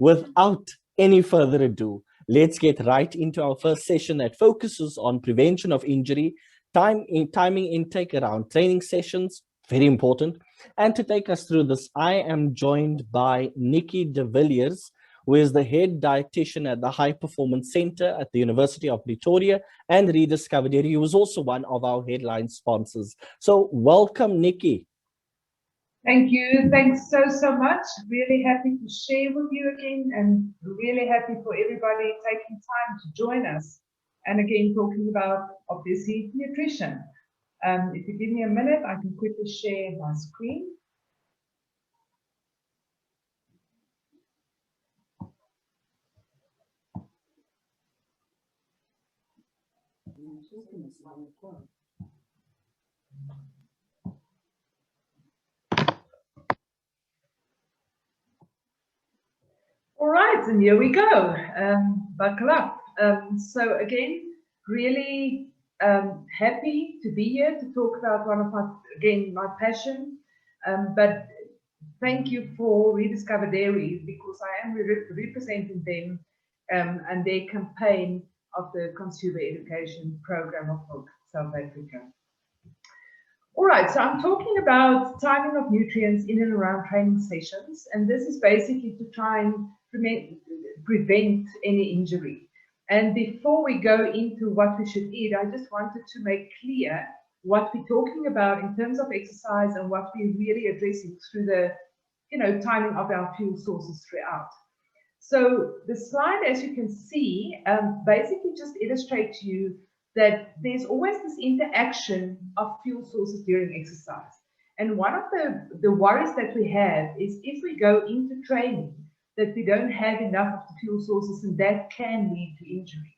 without any further ado, let's get right into our first session that focuses on prevention of injury, timing intake around training sessions, very important. And to take us through this, I am joined by Nikki de Villiers, who is the head dietitian at the High Performance Center at the University of Pretoria and Rediscover Dairy, who is also one of our headline sponsors. So welcome, Nikki. Thank you. Thanks so much. Really happy to share with you again, and really happy for everybody taking time to join us. And again, talking about obviously nutrition. If you give me a minute, I can quickly share my screen. All right, and here we go. Buckle up. So again, really happy to be here to talk about one of my passion. But thank you for Rediscover Dairy, because I am representing them and their campaign of the Consumer Education Program of Milk South Africa. All right, so I'm talking about timing of nutrients in and around training sessions, and this is basically to try and prevent any injury. And before we go into what we should eat, I just wanted to make clear what we're talking about in terms of exercise and what we're really addressing through the timing of our fuel sources throughout. So the slide, as you can see, basically just illustrates to you that there's always this interaction of fuel sources during exercise. And one of the worries that we have is if we go into training, that we don't have enough of the fuel sources, and that can lead to injury.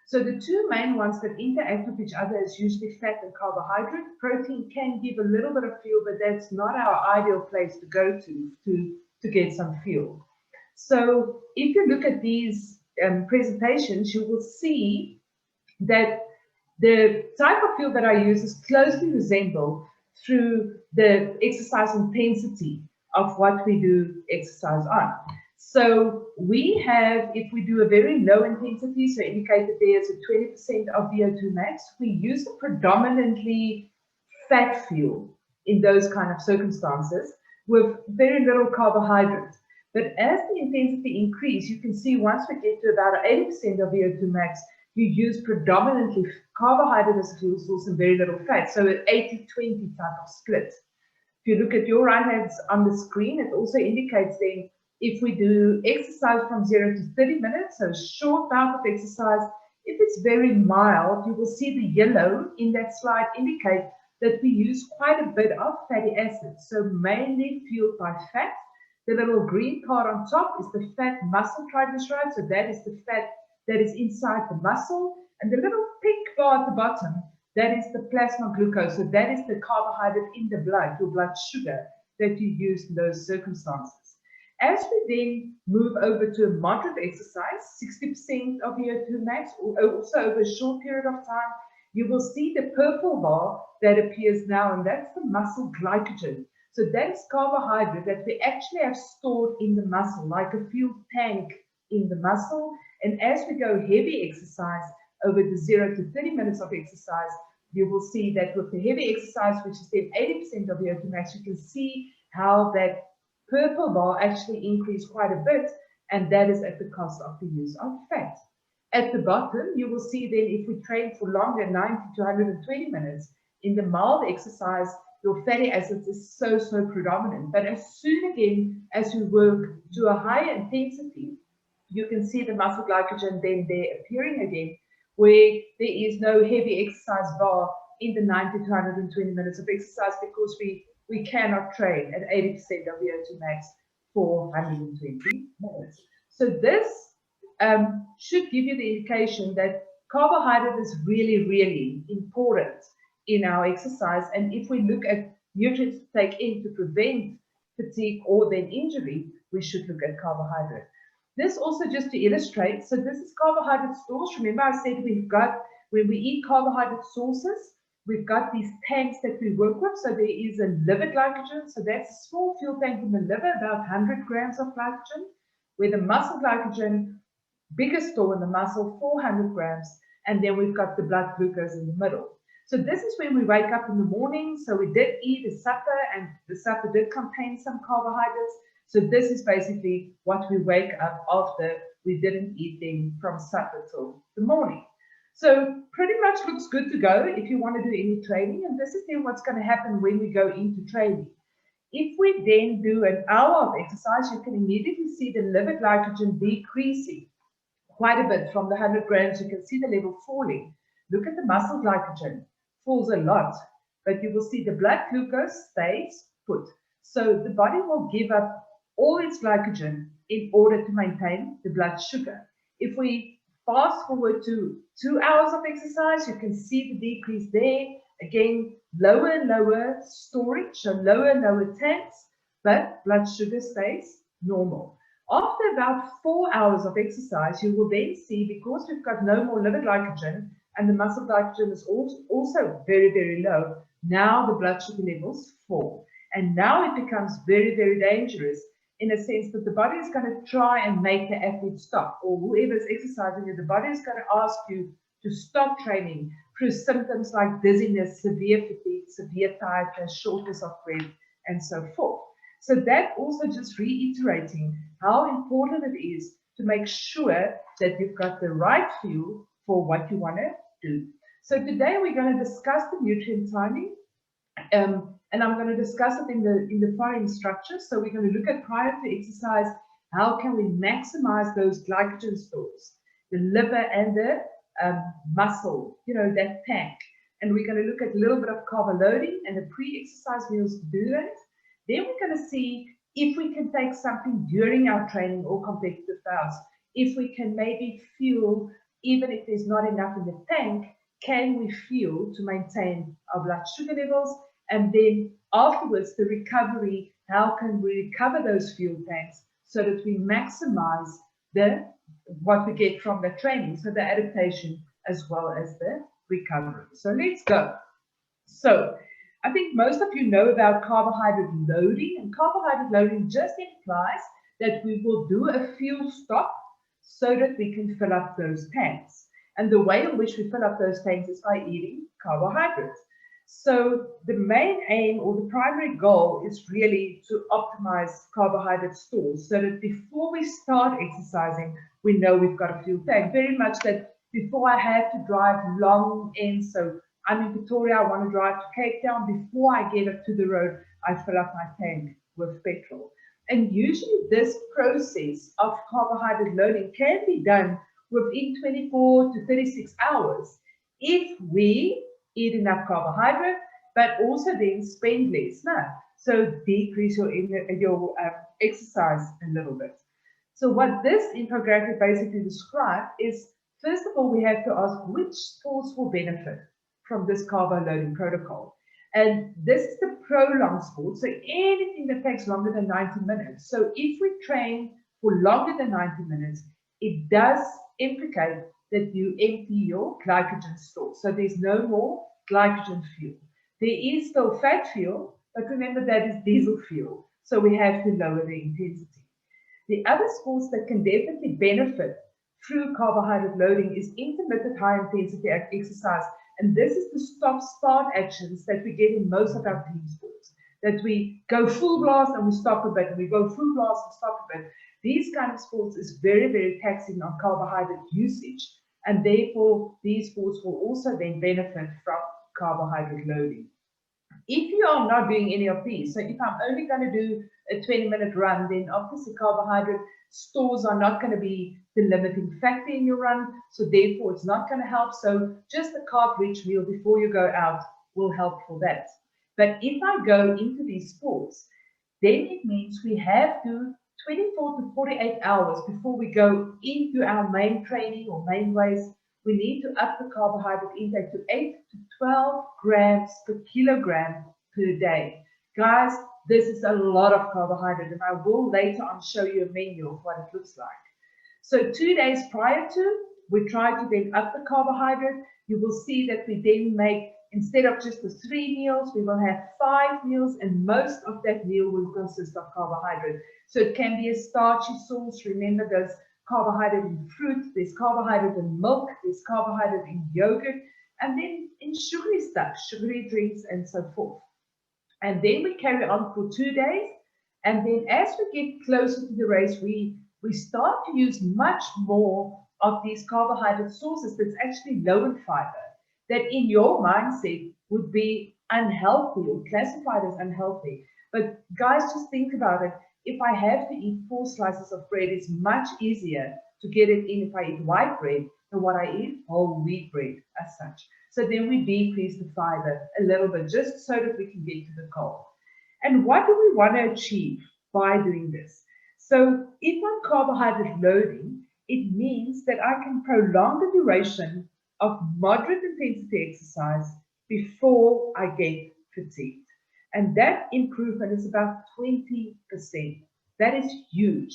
So the two main ones that interact with each other is usually fat and carbohydrate. Protein can give a little bit of fuel, but that's not our ideal place to go to get some fuel. So if you look at these presentations, you will see that the type of fuel that I use is closely resembled through the exercise intensity of what we do exercise on. So we have, if we do a very low intensity, so indicated there is a 20% of VO2 max, we use a predominantly fat fuel in those kind of circumstances with very little carbohydrate. But as the intensity increases, you can see once we get to about 80% of VO2 max, you use predominantly carbohydrate as a fuel source and very little fat. So an 80-20 type of split. If you look at your right hands on the screen, it also indicates then if we do exercise from 0 to 30 minutes, so short bout of exercise, if it's very mild, you will see the yellow in that slide indicate that we use quite a bit of fatty acids, so mainly fueled by fat. The little green part on top is the fat muscle triglyceride, so that is the fat that is inside the muscle, and the little pink bar at the bottom, that is the plasma glucose, so that is the carbohydrate in the blood, your blood sugar, that you use in those circumstances. As we then move over to a moderate exercise, 60% of VO2 max, or also over a short period of time, you will see the purple bar that appears now, and that's the muscle glycogen. So that is carbohydrate that we actually have stored in the muscle, like a fuel tank in the muscle. And as we go heavy exercise over the 0 to 30 minutes of exercise, you will see that with the heavy exercise, which is then 80% of VO2 max, you can see how that purple bar actually increased quite a bit, and that is at the cost of the use of fat. At the bottom, you will see then if we train for longer, 90 to 120 minutes, in the mild exercise, your fatty acids is so predominant. But as soon again as you work to a higher intensity, you can see the muscle glycogen then there appearing again, where there is no heavy exercise bar in the 90 to 120 minutes of exercise, because we cannot train at 80% of VO2 max for 120 minutes. So this should give you the indication that carbohydrate is really important in our exercise. And if we look at nutrients to take in to prevent fatigue or then injury, we should look at carbohydrate. This also just to illustrate, so this is carbohydrate stores. Remember I said we've got, when we eat carbohydrate sources, we've got these tanks that we work with. So there is a liver glycogen. So that's a small fuel tank in the liver, about 100 grams of glycogen. where the muscle glycogen, biggest store in the muscle, 400 grams, and then we've got the blood glucose in the middle. So this is when we wake up in the morning. So we did eat a supper, and the supper did contain some carbohydrates. So this is basically what we wake up after we didn't eat them from supper till the morning. So pretty much looks good to go if you want to do any training. And this is then what's going to happen when we go into training. If we then do an hour of exercise, you can immediately see the liver glycogen decreasing quite a bit from the 100 grams. You can see the level falling. Look at the muscle glycogen, falls a lot, but you will see the blood glucose stays put. So the body will give up all its glycogen in order to maintain the blood sugar. If we fast forward to 2 hours of exercise, you can see the decrease there. Again, lower and lower storage, so lower and lower tanks, but blood sugar stays normal. After about 4 hours of exercise, you will then see, because we've got no more liver glycogen and the muscle glycogen is also very, very low, now the blood sugar levels fall. And now it becomes very, very dangerous, in a sense that the body is going to try and make the athlete stop, or whoever's exercising you, the body is going to ask you to stop training through symptoms like dizziness, severe fatigue, severe tiredness, shortness of breath, and so forth. So that also just reiterating how important it is to make sure that you've got the right fuel for what you want to do. So today we're going to discuss the nutrient timing, and I'm going to discuss it in the following structure. So we're going to look at, prior to exercise, how can we maximize those glycogen stores, the liver and the muscle, that tank. And we're going to look at a little bit of carb loading and the pre-exercise meals to do that. Then we're going to see if we can take something during our training or competitive bouts. If we can maybe fuel, even if there's not enough in the tank, can we fuel to maintain our blood sugar levels? And then afterwards, the recovery, how can we recover those fuel tanks so that we maximize what we get from the training, so the adaptation as well as the recovery. So let's go. So I think most of you know about carbohydrate loading, and carbohydrate loading just implies that we will do a fuel stop so that we can fill up those tanks. And the way in which we fill up those tanks is by eating carbohydrates. So the main aim, or the primary goal, is really to optimize carbohydrate stores so that before we start exercising, we know we've got a fuel tank. Very much that before I have to drive long ends, so I'm in Pretoria, I want to drive to Cape Town, before I get up to the road, I fill up my tank with petrol. And usually this process of carbohydrate loading can be done within 24 to 36 hours if we eat enough carbohydrate, but also then spend less. So decrease your exercise a little bit. So what this infographic basically describes is, first of all, we have to ask which sports will benefit from this carbo loading protocol. And this is the prolonged sport, so anything that takes longer than 90 minutes. So if we train for longer than 90 minutes, it does implicate that you empty your glycogen store. So there's no more glycogen fuel. There is still fat fuel, but remember that is diesel fuel. So we have to lower the intensity. The other sports that can definitely benefit through carbohydrate loading is intermittent high intensity exercise. And this is the stop-start actions that we get in most of our team sports. That we go full blast and we stop a bit, and we go full blast and stop a bit. These kind of sports is very, very taxing on carbohydrate usage. And therefore, these sports will also then benefit from carbohydrate loading. If you are not doing any of these, so if I'm only going to do a 20-minute run, then obviously carbohydrate stores are not going to be the limiting factor in your run, so therefore it's not going to help. So just a carb-rich meal before you go out will help for that. But if I go into these sports, then it means we have to 24 to 48 hours before we go into our main training or main race, we need to up the carbohydrate intake to 8 to 12 grams per kilogram per day. Guys, this is a lot of carbohydrate, and I will later on show you a menu of what it looks like. So 2 days prior to, we try to then up the carbohydrate. You will see that we then make instead of just the 3 meals, we will have 5 meals, and most of that meal will consist of carbohydrate. So it can be a starchy source. Remember, there's carbohydrate in fruit, there's carbohydrate in milk, there's carbohydrate in yogurt, and then in sugary stuff, sugary drinks, and so forth. And then we carry on for 2 days. And then as we get closer to the race, we start to use much more of these carbohydrate sources that's actually low in fiber, that in your mindset would be unhealthy or classified as unhealthy. But guys, just think about it. If I have to eat 4 slices of bread, it's much easier to get it in if I eat white bread than what I eat whole wheat bread as such. So then we decrease the fiber a little bit just so that we can get to the goal. And what do we want to achieve by doing this? So if I'm carbohydrate loading, it means that I can prolong the duration of moderate intensity exercise before I get fatigued. And that improvement is about 20%. That is huge.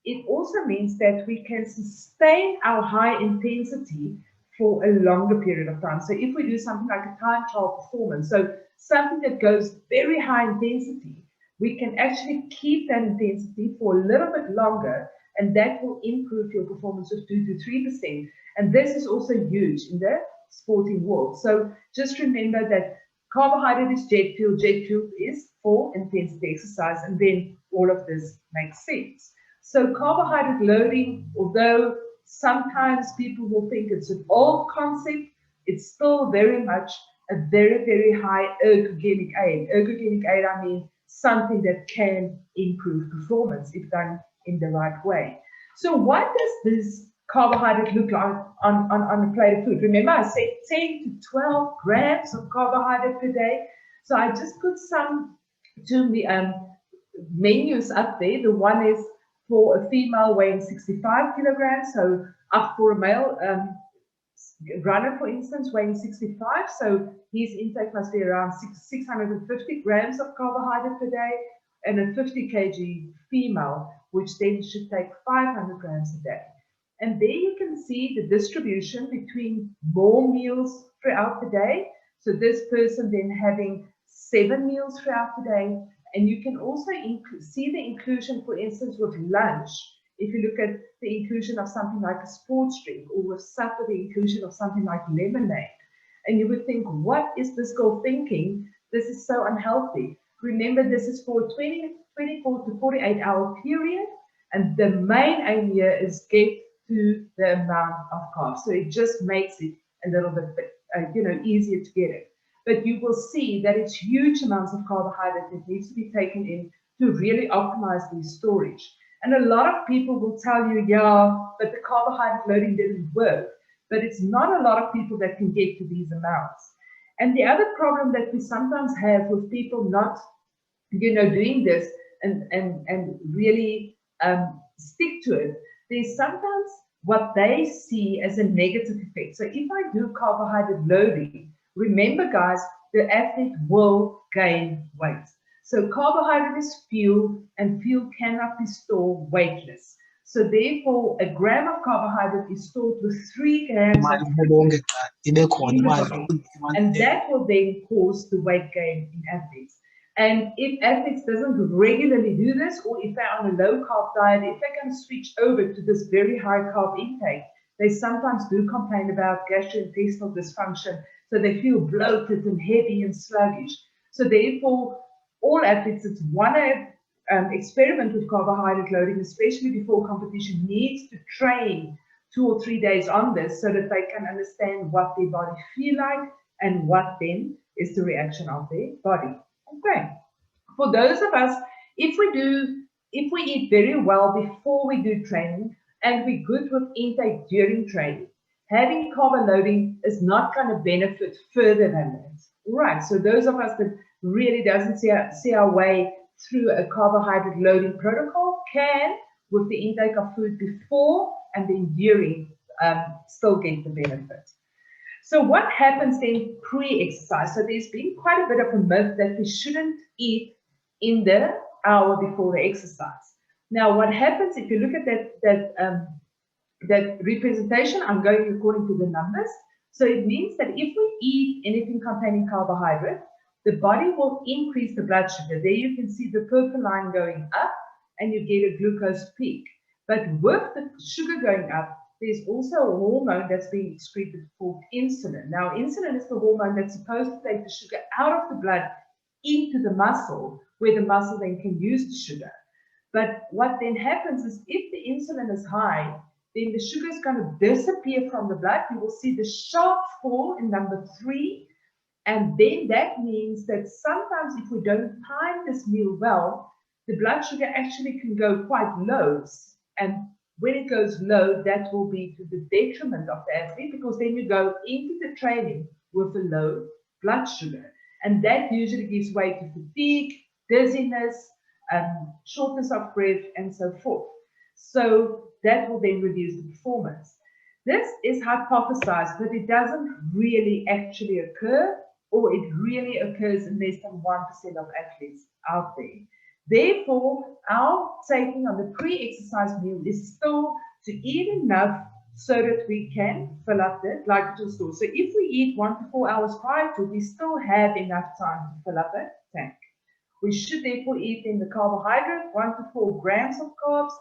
It also means that we can sustain our high intensity for a longer period of time. So if we do something like a time trial performance, so something that goes very high intensity, we can actually keep that intensity for a little bit longer, and that will improve your performance of 2 to 3%. And this is also huge in the sporting world. So just remember that carbohydrate is jet fuel is for intensity exercise, and then all of this makes sense. So carbohydrate loading, although sometimes people will think it's an old concept, it's still very much a very, very high ergogenic aid. Ergogenic aid, I mean something that can improve performance if done in the right way. So what does this carbohydrate look like on a plate of food? Remember, I said 10 to 12 grams of carbohydrate per day. So I just put some menus up there. The one is for a female weighing 65 kilograms, so up for a male runner, for instance, weighing 65, so his intake must be around 650 grams of carbohydrate per day, and a 50 kg female, which then should take 500 grams a day. And there you can see the distribution between more meals throughout the day. So this person then having 7 meals throughout the day. And you can also see the inclusion, for instance, with lunch. If you look at the inclusion of something like a sports drink, or with supper, the inclusion of something like lemonade. And you would think, what is this girl thinking? This is so unhealthy. Remember, this is for a 24 to 48 hour period. And the main aim here is get to the amount of carbs. So it just makes it a little bit easier to get it. But you will see that it's huge amounts of carbohydrate that needs to be taken in to really optimize the storage. And a lot of people will tell you, yeah, but the carbohydrate loading didn't work. But it's not a lot of people that can get to these amounts. And the other problem that we sometimes have with people not, doing this and really stick to it, there's sometimes what they see as a negative effect. So if I do carbohydrate loading, remember, guys, the athlete will gain weight. So carbohydrate is fuel, and fuel cannot be stored weightless. So therefore, a gram of carbohydrate is stored with 3 grams of protein, and that will then cause the weight gain in athletes. And if athletes doesn't regularly do this, or if they're on a low-carb diet, if they're going to switch over to this very high-carb intake, they sometimes do complain about gastrointestinal dysfunction. So they feel bloated and heavy and sluggish. So therefore, all athletes that want to experiment with carbohydrate loading, especially before competition, needs to train 2 or 3 days on this so that they can understand what their body feel like and what then is the reaction of their body. Okay. For those of us, if we eat very well before we do training and we're good with intake during training, having carb loading is not going to benefit further than that. Right, so those of us that really doesn't see our way through a carbohydrate loading protocol can, with the intake of food before and then during, still get the benefit. So what happens then pre-exercise? So there's been quite a bit of a myth that we shouldn't eat in the hour before the exercise. Now, what happens if you look at that representation, I'm going according to the numbers. So it means that if we eat anything containing carbohydrate, the body will increase the blood sugar. There you can see the purple line going up and you get a glucose peak. But with the sugar going up, there's also a hormone that's being excreted called insulin. Now, insulin is the hormone that's supposed to take the sugar out of the blood into the muscle, where the muscle then can use the sugar. But what then happens is if the insulin is high, then the sugar is going to disappear from the blood. You will see the sharp fall in number 3. And then that means that sometimes if we don't time this meal well, the blood sugar actually can go quite low. And when it goes low, that will be to the detriment of the athlete, because then you go into the training with a low blood sugar. And that usually gives way to fatigue, dizziness, shortness of breath, and so forth. So that will then reduce the performance. This is hypothesized, but it doesn't really actually occur, or it really occurs in less than 1% of athletes out there. Therefore, our taking on the pre-exercise meal is still to eat enough so that we can fill up the glycogen store. So if we eat 1 to 4 hours prior to, we still have enough time to fill up a tank. We should therefore eat in the carbohydrate, 1 to 4 grams of carbs,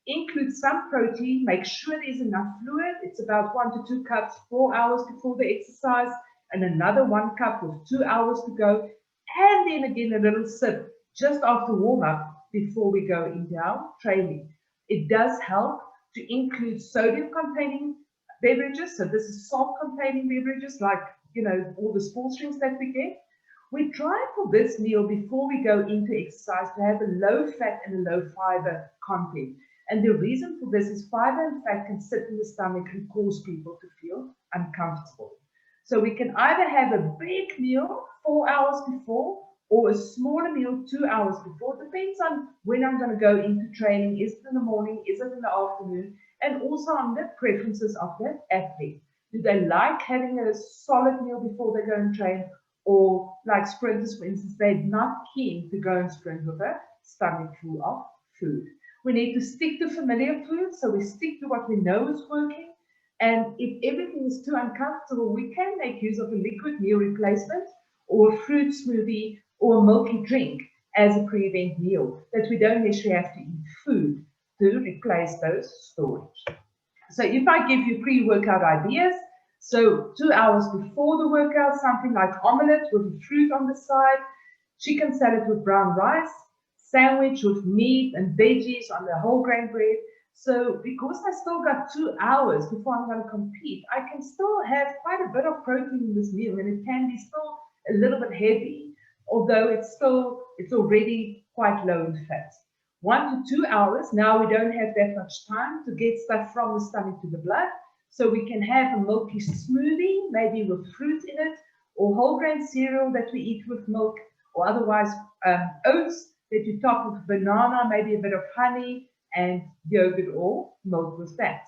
include some protein, make sure there's enough fluid. It's about 1 to 2 cups 4 hours before the exercise, and another 1 cup with 2 hours to go, and then again a little sip just after warm-up before we go into our training. It does help to include sodium-containing beverages. So this is salt-containing beverages like, all the sports drinks that we get. We try for this meal before we go into exercise to have a low fat and a low fiber content. And the reason for this is fiber and fat can sit in the stomach and cause people to feel uncomfortable. So we can either have a big meal 4 hours before, or a smaller meal 2 hours before. Depends on when I'm going to go into training. Is it in the morning? Is it in the afternoon? And also on the preferences of the athlete. Do they like having a solid meal before they go and train? Or like sprinters, for instance, they're not keen to go and sprint with a stomach full of food. We need to stick to familiar food, so we stick to what we know is working. And if everything is too uncomfortable, we can make use of a liquid meal replacement or a fruit smoothie or a milky drink as a pre-event meal, that we don't necessarily have to eat food to replace those storage. So if I give you pre-workout ideas, so 2 hours before the workout, something like omelette with fruit on the side, chicken salad with brown rice, sandwich with meat and veggies on the whole grain bread. So because I still got 2 hours before I'm going to compete, I can still have quite a bit of protein in this meal, and it can be still a little bit heavy, although it's already quite low in fat. 1 to 2 hours, now we don't have that much time to get stuff from the stomach to the blood. So we can have a milky smoothie, maybe with fruit in it, or whole grain cereal that we eat with milk, or otherwise oats that you top with banana, maybe a bit of honey, and yogurt or milk with that.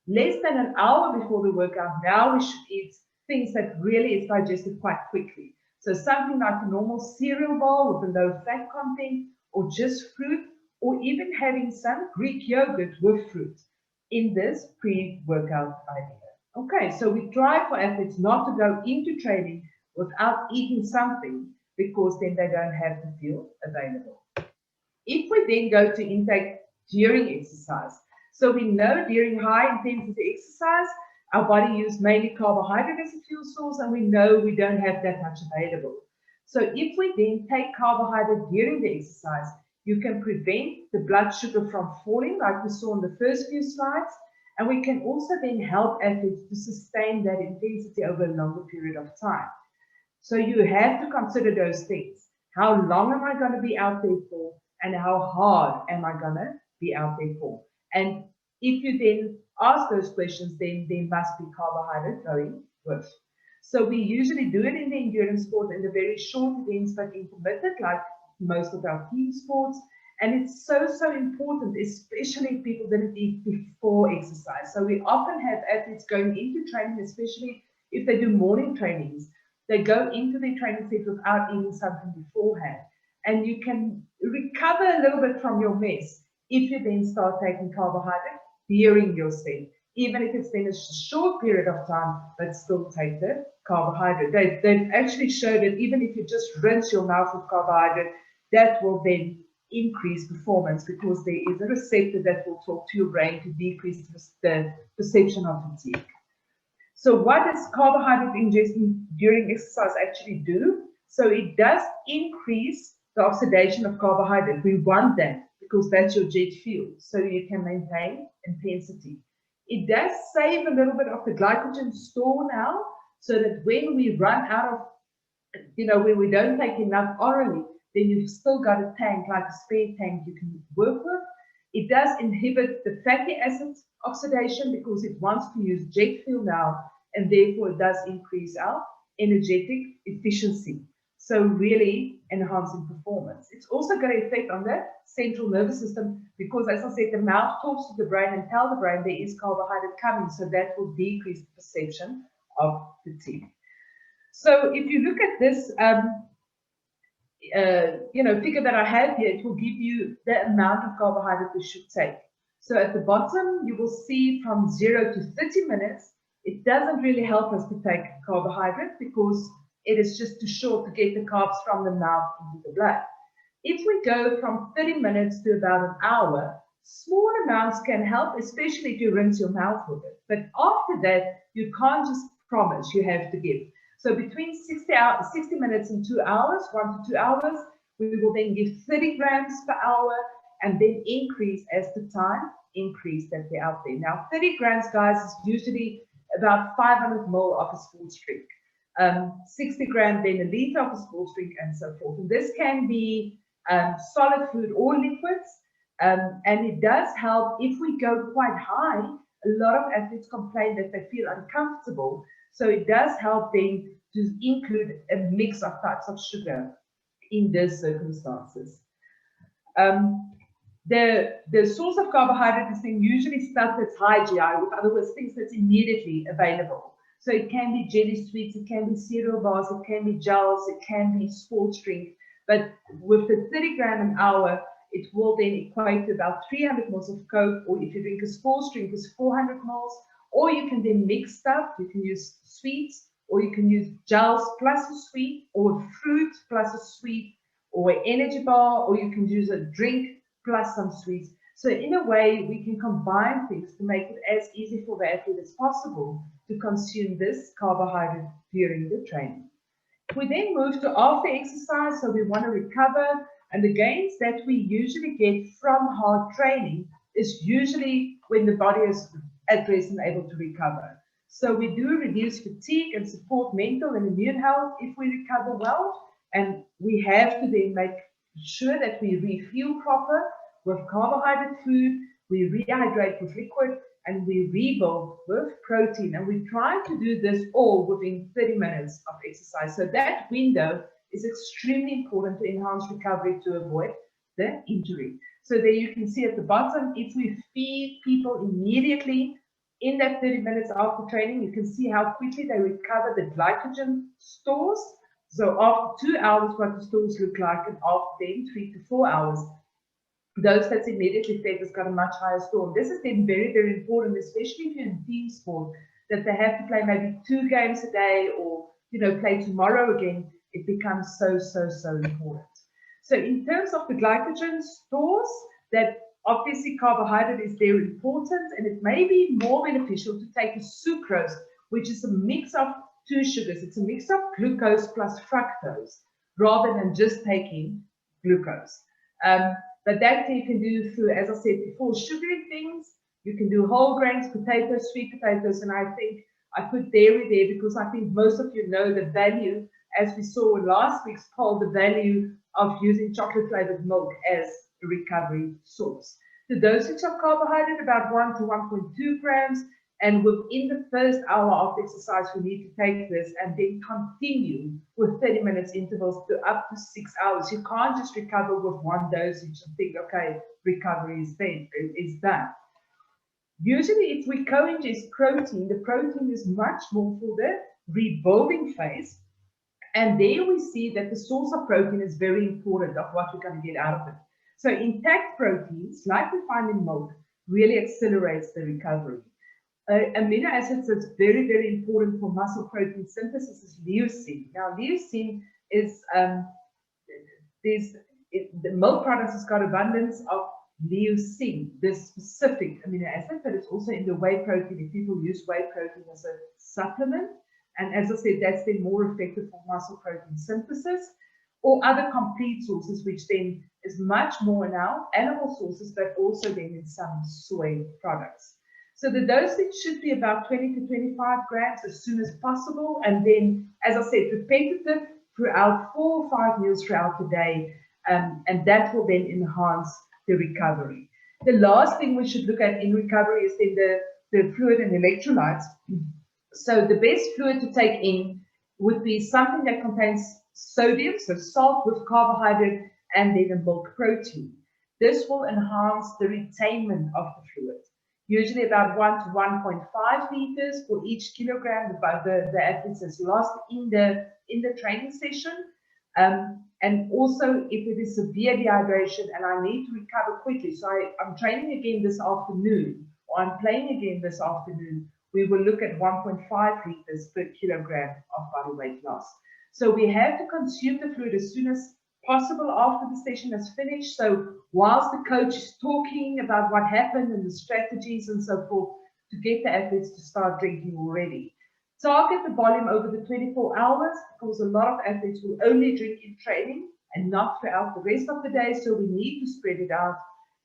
Less than an hour before the workout, now we should eat things that really is digested quite quickly. So something like a normal cereal bowl with a low fat content, or just fruit, or even having some Greek yogurt with fruit in this pre-workout idea. Okay, so we try for athletes not to go into training without eating something, because then they don't have the fuel available. If we then go to intake during exercise, so we know during high intensity exercise, our body uses mainly carbohydrate as a fuel source, and we know we don't have that much available. So if we then take carbohydrate during the exercise, you can prevent the blood sugar from falling, like we saw in the first few slides, and we can also then help athletes to sustain that intensity over a longer period of time. So you have to consider those things. How long am I going to be out there for, and how hard am I going to be out there for? And if you then ask those questions, then there must be carbohydrate going with. So we usually do it in the endurance sport in the very short events, but intermittent, like most of our team sports. And it's so important, especially if people didn't eat before exercise. So we often have athletes going into training, especially if they do morning trainings. They go into their training set without eating something beforehand. And you can recover a little bit from your mess if you then start taking carbohydrate during your set. even if it's been a short period of time, but still take the carbohydrate. They've actually showed that even if you just rinse your mouth with carbohydrate, that will then increase performance, because there is a receptor that will talk to your brain to decrease the perception of fatigue. So what does carbohydrate ingestion during exercise actually do? So it does increase the oxidation of carbohydrate. We want that because that's your jet fuel, so you can maintain intensity. It does save a little bit of the glycogen store now, so that when we run out of, when we don't take enough orally, then you've still got a tank, like a spare tank you can work with. It does inhibit the fatty acid oxidation because it wants to use jet fuel now, and therefore it does increase our energetic efficiency. So really enhancing performance. It's also got an effect on the central nervous system because, as I said, the mouth talks to the brain and tells the brain there is carbohydrate coming, so that will decrease the perception of fatigue. So if you look at this figure that I have here, it will give you the amount of carbohydrate we should take. So at the bottom, you will see from 0 to 30 minutes, it doesn't really help us to take carbohydrate because it is just too short to get the carbs from the mouth into the blood. If we go from 30 minutes to about an hour, small amounts can help, especially if you rinse your mouth with it. But after that, you can't just promise, you have to give. So between 60 minutes and 2 hours, 1 to 2 hours, we will then give 30 grams per hour and then increase as the time increase that we're out there. Now, 30 grams, guys, is usually about 500 ml of a sports drink. 60 grams, then a liter of a sports drink, and so forth. And this can be solid food or liquids. And it does help if we go quite high. A lot of athletes complain that they feel uncomfortable. So it does help them to include a mix of types of sugar in those circumstances. The source of carbohydrate is then usually stuff that's high GI, with other words, things that's immediately available. So it can be jelly sweets, it can be cereal bars, it can be gels, it can be sports drink. But with the 30 gram an hour, it will then equate to about 300 ml of Coke, or if you drink a sports drink, it's 400 ml. Or you can then mix stuff. You can use sweets, or you can use gels plus a sweet, or fruit plus a sweet, or an energy bar, or you can use a drink plus some sweets. So in a way, we can combine things to make it as easy for the athlete as possible to consume this carbohydrate during the training. We then move to after exercise, so we want to recover, and the gains that we usually get from hard training is usually when the body is at rest and able to recover. So we do reduce fatigue and support mental and immune health if we recover well, and we have to then make sure that we refuel proper with carbohydrate food, we rehydrate with liquid, and we rebuild with protein. And we try to do this all within 30 minutes of exercise. So that window is extremely important to enhance recovery to avoid the injury. So there you can see at the bottom, if we feed people immediately in that 30 minutes after training, you can see how quickly they recover the glycogen stores. So after 2 hours, what the stores look like, and after then 3 to 4 hours, those that's immediately fed has got a much higher store. This is then very, very important, especially if you're in team sport, that they have to play maybe 2 games a day, or play tomorrow again. It becomes so important. So in terms of the glycogen stores, that obviously carbohydrate is very important, and it may be more beneficial to take a sucrose, which is a mix of 2 sugars. It's a mix of glucose plus fructose, rather than just taking glucose. But that you can do through, as I said before, sugary things. You can do whole grains, potatoes, sweet potatoes, and I think I put dairy there because I think most of you know the value, as we saw in last week's poll, the value of using chocolate-flavored milk as a recovery source. The dosage of carbohydrate, about 1 to 1.2 grams, and within the first hour of exercise, we need to take this and then continue with 30 minutes intervals to up to 6 hours. You can't just recover with one dosage and think, okay, recovery is done. Usually, if we co-ingest protein, the protein is much more for the rebuilding phase. And there we see that the source of protein is very important of what we're going to get out of it. So intact proteins, like we find in milk, really accelerates the recovery. amino acids that's very, very important for muscle protein synthesis is leucine. Now, leucine is, the milk products has got abundance of leucine, this specific amino acid, but it's also in the whey protein if people use whey protein as a supplement. And as I said, that's then more effective for muscle protein synthesis, or other complete sources, which then is much more now animal sources, but also then in some soy products. So the dosage should be about 20 to 25 grams as soon as possible. And then, as I said, repetitive throughout 4 or 5 meals throughout the day. And that will then enhance the recovery. The last thing we should look at in recovery is then the fluid and electrolytes. So the best fluid to take in would be something that contains sodium, so salt with carbohydrate, and then a milk protein. This will enhance the retainment of the fluid. Usually about 1 to 1.5 liters for each kilogram the athlete has lost in the training session. And also if it is severe dehydration and I need to recover quickly, so I'm training again this afternoon, or I'm playing again this afternoon, we will look at 1.5 liters per kilogram of body weight loss. So we have to consume the fluid as soon as possible after the session is finished. So whilst the coach is talking about what happened and the strategies and so forth, to get the athletes to start drinking already. Target the volume over the 24 hours, because a lot of athletes will only drink in training and not throughout the rest of the day. So we need to spread it out,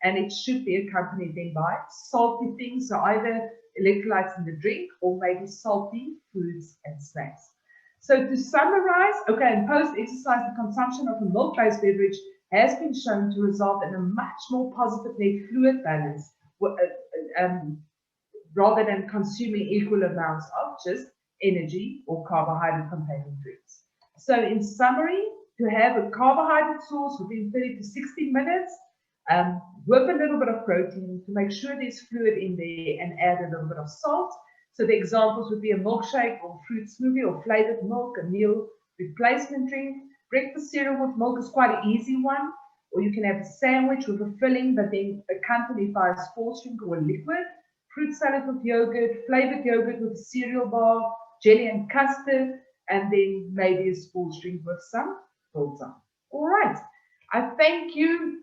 and it should be accompanied then by salty things, so either electrolytes in the drink or maybe salty foods and snacks. So to summarize, okay, in post-exercise, the consumption of a milk-based beverage has been shown to result in a much more positive net fluid balance rather than consuming equal amounts of just energy or carbohydrate-containing drinks. So in summary, to have a carbohydrate source within 30 to 60 minutes with a little bit of protein, to make sure there's fluid in there, and add a little bit of salt. So the examples would be a milkshake or fruit smoothie or flavored milk, a meal replacement drink. Breakfast cereal with milk is quite an easy one. Or you can have a sandwich with a filling, but then accompanied by a sports drink or a liquid. Fruit salad with yogurt, flavored yogurt with a cereal bar, jelly and custard, and then maybe a sports drink with some filter. All right. I thank you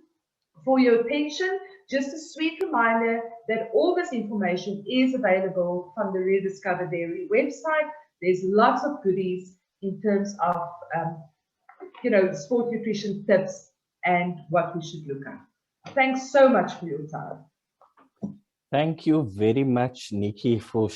for your attention. Just a sweet reminder that all this information is available from the Rediscover Dairy website. There's lots of goodies in terms of, sport nutrition tips and what we should look at. Thanks so much for your time. Thank you very much, Nikki, for